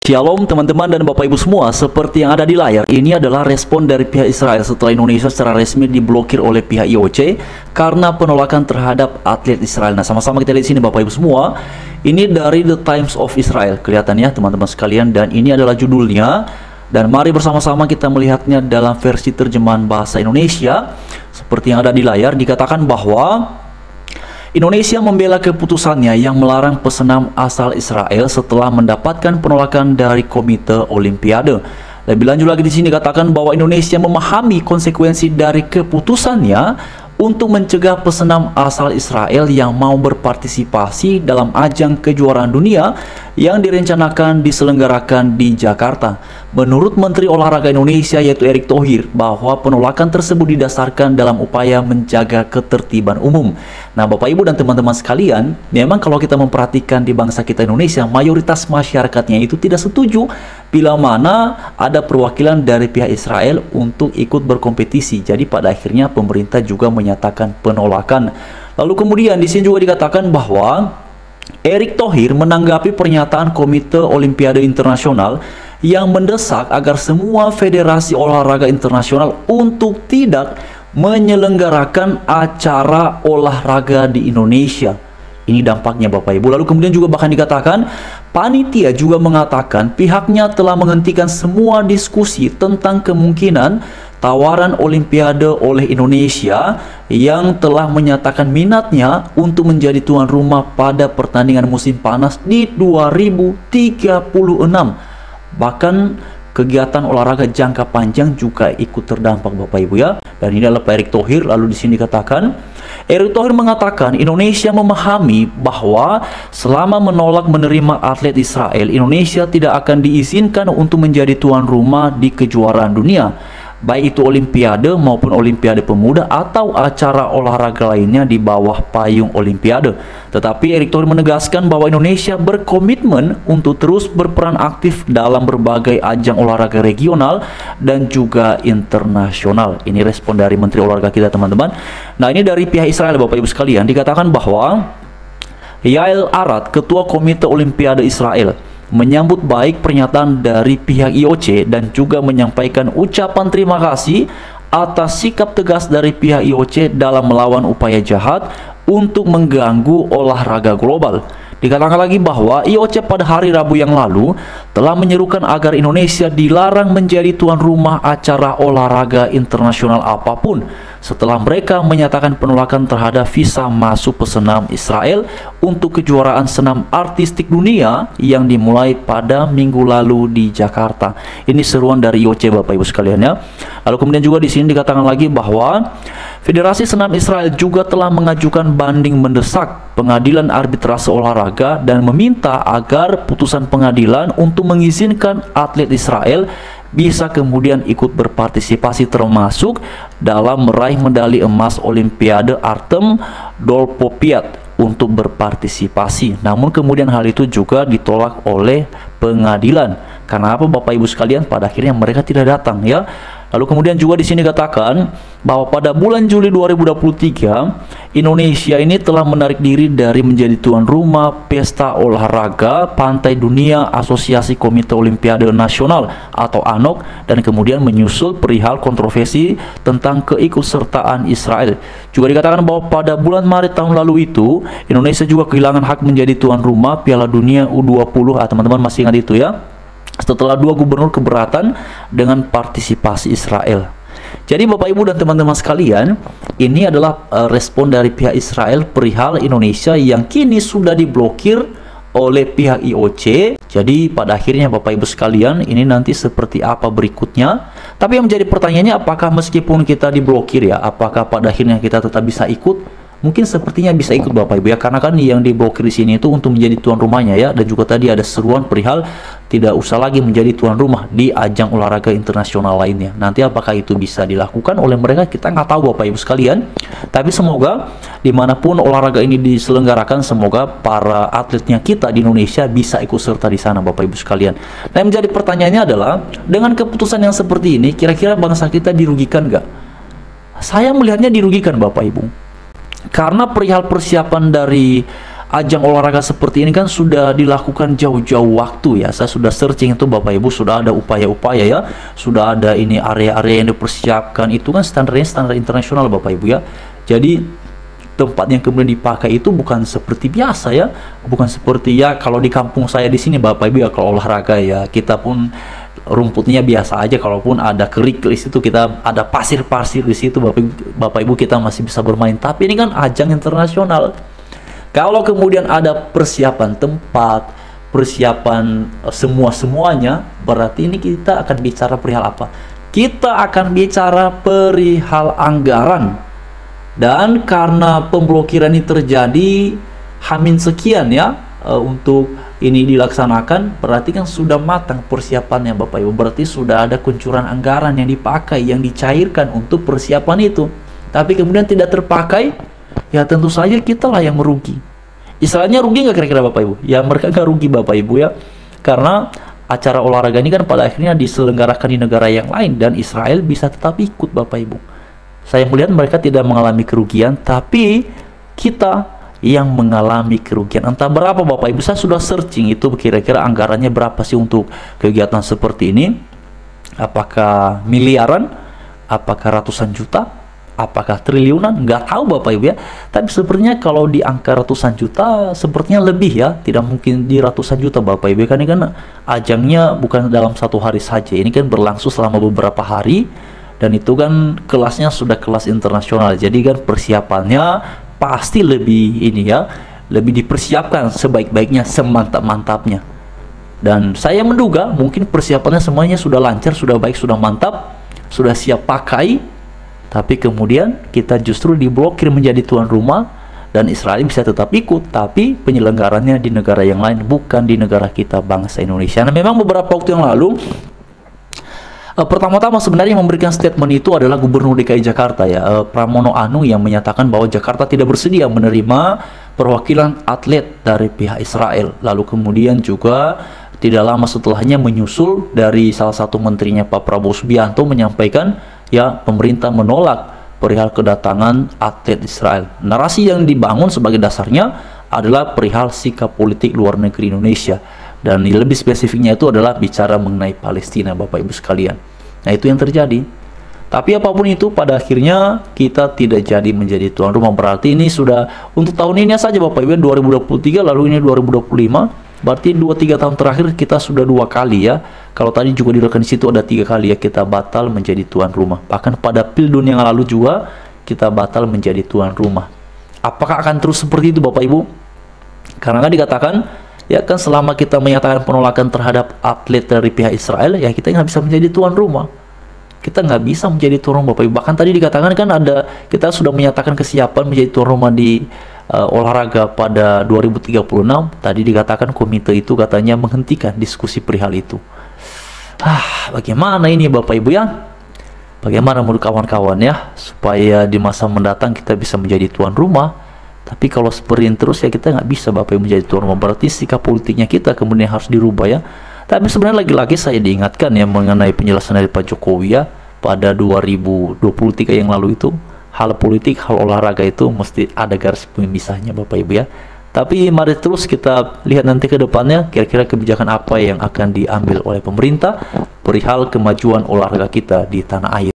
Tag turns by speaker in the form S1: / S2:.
S1: Shalom teman-teman dan Bapak Ibu semua, seperti yang ada di layar, ini adalah respon dari pihak Israel setelah Indonesia secara resmi diblokir oleh pihak IOC karena penolakan terhadap atlet Israel. Nah, sama-sama kita lihat sini Bapak Ibu semua. Ini dari The Times of Israel, kelihatan ya teman-teman sekalian, dan ini adalah judulnya. Dan mari bersama-sama kita melihatnya dalam versi terjemahan bahasa Indonesia. Seperti yang ada di layar, dikatakan bahwa Indonesia membela keputusannya yang melarang pesenam asal Israel setelah mendapatkan penolakan dari Komite Olimpiade. Lebih lanjut lagi di sini katakan bahwa Indonesia memahami konsekuensi dari keputusannya untuk mencegah pesenam asal Israel yang mau berpartisipasi dalam ajang kejuaraan dunia yang direncanakan diselenggarakan di Jakarta. Menurut Menteri Olahraga Indonesia yaitu Erick Thohir, bahwa penolakan tersebut didasarkan dalam upaya menjaga ketertiban umum. Nah, Bapak Ibu dan teman-teman sekalian, memang kalau kita memperhatikan di bangsa kita Indonesia, mayoritas masyarakatnya itu tidak setuju bila mana ada perwakilan dari pihak Israel untuk ikut berkompetisi. Jadi pada akhirnya pemerintah juga menyatakan penolakan. Lalu kemudian di sini juga dikatakan bahwa Erick Thohir menanggapi pernyataan Komite Olimpiade Internasional yang mendesak agar semua federasi olahraga internasional untuk tidak menyelenggarakan acara olahraga di Indonesia. Ini dampaknya Bapak Ibu. Lalu kemudian juga bahkan dikatakan panitia juga mengatakan pihaknya telah menghentikan semua diskusi tentang kemungkinan tawaran Olimpiade oleh Indonesia yang telah menyatakan minatnya untuk menjadi tuan rumah pada pertandingan musim panas di 2036. Bahkan kegiatan olahraga jangka panjang juga ikut terdampak Bapak Ibu ya. Dan ini adalah Pak Erick Thohir. Lalu di sini dikatakan Erick Thohir mengatakan Indonesia memahami bahwa selama menolak menerima atlet Israel, Indonesia tidak akan diizinkan untuk menjadi tuan rumah di kejuaraan dunia, baik itu Olimpiade maupun Olimpiade Pemuda atau acara olahraga lainnya di bawah payung Olimpiade. Tetapi Erick Thohir menegaskan bahwa Indonesia berkomitmen untuk terus berperan aktif dalam berbagai ajang olahraga regional dan juga internasional. Ini respon dari Menteri Olahraga kita teman-teman. Nah, ini dari pihak Israel Bapak Ibu sekalian, dikatakan bahwa Yael Arad, Ketua Komite Olimpiade Israel, menyambut baik pernyataan dari pihak IOC dan juga menyampaikan ucapan terima kasih atas sikap tegas dari pihak IOC dalam melawan upaya jahat untuk mengganggu olahraga global. Dikatakan lagi bahwa IOC pada hari Rabu yang lalu telah menyerukan agar Indonesia dilarang menjadi tuan rumah acara olahraga internasional apapun setelah mereka menyatakan penolakan terhadap visa masuk pesenam Israel untuk kejuaraan senam artistik dunia yang dimulai pada minggu lalu di Jakarta. Ini seruan dari IOC Bapak Ibu sekalian ya. Lalu kemudian juga di sini dikatakan lagi bahwa Federasi Senam Israel juga telah mengajukan banding mendesak pengadilan arbitrase olahraga dan meminta agar putusan pengadilan untuk mengizinkan atlet Israel bisa kemudian ikut berpartisipasi termasuk dalam meraih medali emas Olimpiade Artem Dolpopiat untuk berpartisipasi. Namun kemudian hal itu juga ditolak oleh pengadilan. Karena apa Bapak Ibu sekalian? Pada akhirnya mereka tidak datang ya. Lalu kemudian juga di sini katakan bahwa pada bulan Juli 2023 Indonesia ini telah menarik diri dari menjadi tuan rumah Pesta Olahraga Pantai Dunia Asosiasi Komite Olimpiade Nasional atau ANOC, dan kemudian menyusul perihal kontroversi tentang keikutsertaan Israel. Juga dikatakan bahwa pada bulan Maret tahun lalu itu Indonesia juga kehilangan hak menjadi tuan rumah Piala Dunia U20. Teman-teman masih ingat itu ya? Setelah dua gubernur keberatan dengan partisipasi Israel. Jadi Bapak Ibu dan teman-teman sekalian, ini adalah respon dari pihak Israel perihal Indonesia yang kini sudah diblokir oleh pihak IOC. Jadi pada akhirnya Bapak Ibu sekalian, ini nanti seperti apa berikutnya. Tapi yang menjadi pertanyaannya, apakah meskipun kita diblokir ya, apakah pada akhirnya kita tetap bisa ikut? Mungkin sepertinya bisa ikut Bapak Ibu ya, karena kan yang diblokir di sini itu untuk menjadi tuan rumahnya ya, dan juga tadi ada seruan perihal tidak usah lagi menjadi tuan rumah di ajang olahraga internasional lainnya. Nanti apakah itu bisa dilakukan oleh mereka, kita nggak tahu Bapak Ibu sekalian. Tapi semoga dimanapun olahraga ini diselenggarakan, semoga para atletnya kita di Indonesia bisa ikut serta di sana Bapak Ibu sekalian. Nah, yang menjadi pertanyaannya adalah, dengan keputusan yang seperti ini, kira-kira bangsa kita dirugikan nggak? Saya melihatnya dirugikan Bapak Ibu. Karena perihal persiapan dari ajang olahraga seperti ini kan sudah dilakukan jauh-jauh waktu ya. Saya sudah searching itu Bapak Ibu, sudah ada upaya-upaya ya, sudah ada ini area-area yang dipersiapkan, itu kan standarnya standar internasional Bapak Ibu ya. Jadi tempat yang kemudian dipakai itu bukan seperti biasa ya, bukan seperti ya kalau di kampung saya di sini Bapak Ibu ya, kalau olahraga ya kita pun rumputnya biasa aja, kalaupun ada kerik di situ, kita ada pasir-pasir di situ Bapak Ibu kita masih bisa bermain. Tapi ini kan ajang internasional. Kalau kemudian ada persiapan tempat, persiapan semuanya, berarti ini kita akan bicara perihal apa? Kita akan bicara perihal anggaran. Dan karena pemblokiran ini terjadi hamin sekian ya, untuk ini dilaksanakan, berarti kan sudah matang persiapannya Bapak Ibu. Berarti sudah ada kuncuran anggaran yang dipakai, yang dicairkan untuk persiapan itu. Tapi kemudian tidak terpakai, ya tentu saja kita lah yang merugi. Istilahnya rugi nggak kira-kira Bapak Ibu? Ya mereka nggak rugi Bapak Ibu ya, karena acara olahraga ini kan pada akhirnya diselenggarakan di negara yang lain, dan Israel bisa tetap ikut Bapak Ibu. Saya melihat mereka tidak mengalami kerugian, tapi kita yang mengalami kerugian. Entah berapa Bapak Ibu, saya sudah searching itu kira-kira anggarannya berapa sih untuk kegiatan seperti ini. Apakah miliaran, apakah ratusan juta, apakah triliunan, nggak tahu Bapak Ibu ya. Tapi sepertinya kalau di angka ratusan juta sepertinya lebih ya, tidak mungkin di ratusan juta Bapak Ibu, kan ini kan ajangnya bukan dalam satu hari saja, ini kan berlangsung selama beberapa hari, dan itu kan kelasnya sudah kelas internasional. Jadi kan persiapannya pasti lebih ini ya, lebih dipersiapkan sebaik-baiknya, semantap-mantapnya. Dan saya menduga mungkin persiapannya semuanya sudah lancar, sudah baik, sudah mantap, sudah siap pakai. Tapi kemudian kita justru diblokir menjadi tuan rumah, dan Israel bisa tetap ikut, tapi penyelenggarannya di negara yang lain, bukan di negara kita bangsa Indonesia. Nah, memang beberapa waktu yang lalu pertama-tama sebenarnya yang memberikan statement itu adalah Gubernur DKI Jakarta ya, Pramono Anung, yang menyatakan bahwa Jakarta tidak bersedia menerima perwakilan atlet dari pihak Israel. Lalu kemudian juga tidak lama setelahnya menyusul dari salah satu menterinya Pak Prabowo Subianto menyampaikan ya pemerintah menolak perihal kedatangan atlet Israel. Narasi yang dibangun sebagai dasarnya adalah perihal sikap politik luar negeri Indonesia. Dan lebih spesifiknya itu adalah bicara mengenai Palestina Bapak Ibu sekalian. Nah itu yang terjadi. Tapi apapun itu pada akhirnya kita tidak jadi menjadi tuan rumah. Berarti ini sudah untuk tahun ini saja Bapak Ibu, 2023 lalu ini 2025. Berarti 2-3 tahun terakhir kita sudah 2 kali ya. Kalau tadi juga direkan di situ ada 3 kali ya kita batal menjadi tuan rumah. Bahkan pada Pildun yang lalu juga kita batal menjadi tuan rumah. Apakah akan terus seperti itu Bapak Ibu? Karena kan dikatakan ya kan selama kita menyatakan penolakan terhadap atlet dari pihak Israel, ya kita nggak bisa menjadi tuan rumah. Kita nggak bisa menjadi tuan rumah Bapak Ibu. Bahkan tadi dikatakan kan ada, kita sudah menyatakan kesiapan menjadi tuan rumah di olahraga pada 2036. Tadi dikatakan komite itu katanya menghentikan diskusi perihal itu. Bagaimana ini Bapak Ibu ya? Bagaimana menurut kawan-kawan ya, supaya di masa mendatang kita bisa menjadi tuan rumah? Tapi kalau seperti ini terus ya kita nggak bisa Bapak Ibu menjadi tuan rumah. Berarti sikap politiknya kita kemudian harus dirubah ya. Tapi sebenarnya lagi-lagi saya diingatkan ya mengenai penjelasan dari Pak Jokowi ya pada 2023 yang lalu itu, hal politik, hal olahraga itu mesti ada garis pemisahnya Bapak Ibu ya. Tapi mari terus kita lihat nanti ke depannya kira-kira kebijakan apa yang akan diambil oleh pemerintah perihal kemajuan olahraga kita di tanah air.